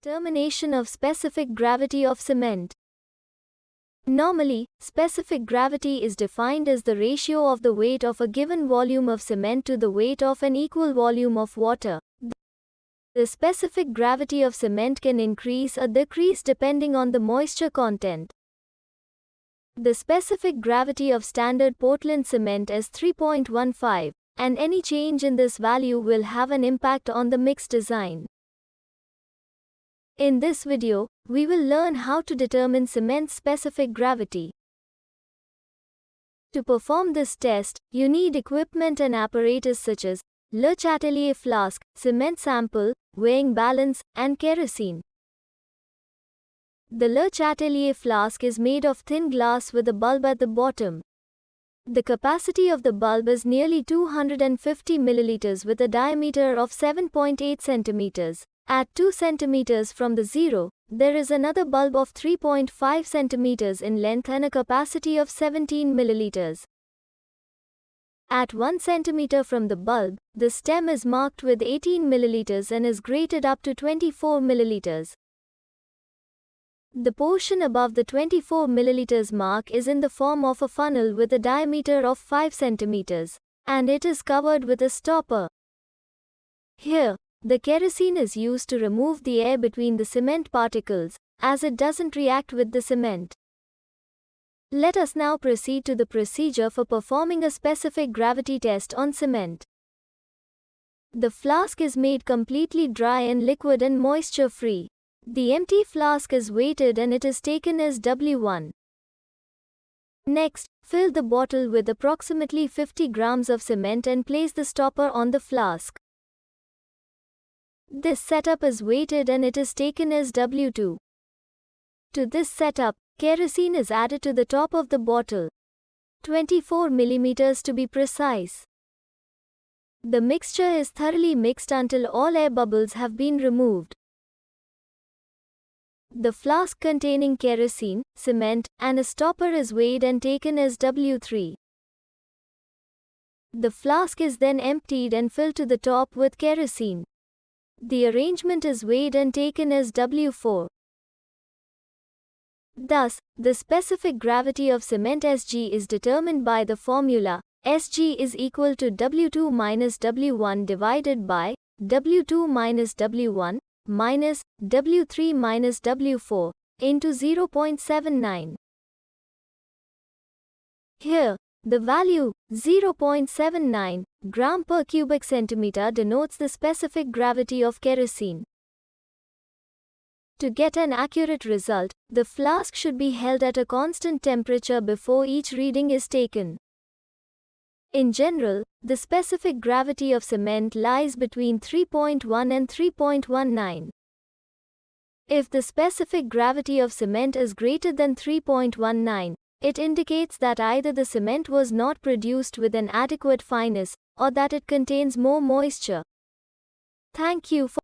Determination of specific gravity of cement. Normally, specific gravity is defined as the ratio of the weight of a given volume of cement to the weight of an equal volume of water. The specific gravity of cement can increase or decrease depending on the moisture content. The specific gravity of standard Portland cement is 3.15, and any change in this value will have an impact on the mix design. In this video, we will learn how to determine cement's specific gravity. To perform this test, you need equipment and apparatus such as Le Chatelier flask, cement sample, weighing balance, and kerosene. The Le Chatelier flask is made of thin glass with a bulb at the bottom. The capacity of the bulb is nearly 250 milliliters with a diameter of 7.8 centimeters. At 2 centimeters from the zero, there is another bulb of 3.5 centimeters in length and a capacity of 17 milliliters. At 1 centimeter from the bulb, the stem is marked with 18 milliliters and is graded up to 24 milliliters. The portion above the 24 milliliters mark is in the form of a funnel with a diameter of 5 centimeters, and it is covered with a stopper. Here, the kerosene is used to remove the air between the cement particles, as it doesn't react with the cement. Let us now proceed to the procedure for performing a specific gravity test on cement. The flask is made completely dry and liquid and moisture-free. The empty flask is weighted and it is taken as W1. Next, fill the bottle with approximately 50 grams of cement and place the stopper on the flask. This setup is weighted and it is taken as W2. To this setup, kerosene is added to the top of the bottle. 24 millimeters to be precise. The mixture is thoroughly mixed until all air bubbles have been removed. The flask containing kerosene, cement, and a stopper is weighed and taken as W3. The flask is then emptied and filled to the top with kerosene. The arrangement is weighed and taken as W4. Thus, the specific gravity of cement Sg is determined by the formula Sg is equal to W2 minus W1 divided by W2 minus W1 minus W3 minus W4 into 0.79. Here, the value 0.79 gram per cubic centimeter denotes the specific gravity of kerosene. To get an accurate result, the flask should be held at a constant temperature before each reading is taken. In general, the specific gravity of cement lies between 3.1 and 3.19. If the specific gravity of cement is greater than 3.19, it indicates that either the cement was not produced with an adequate fineness, or that it contains more moisture. Thank you for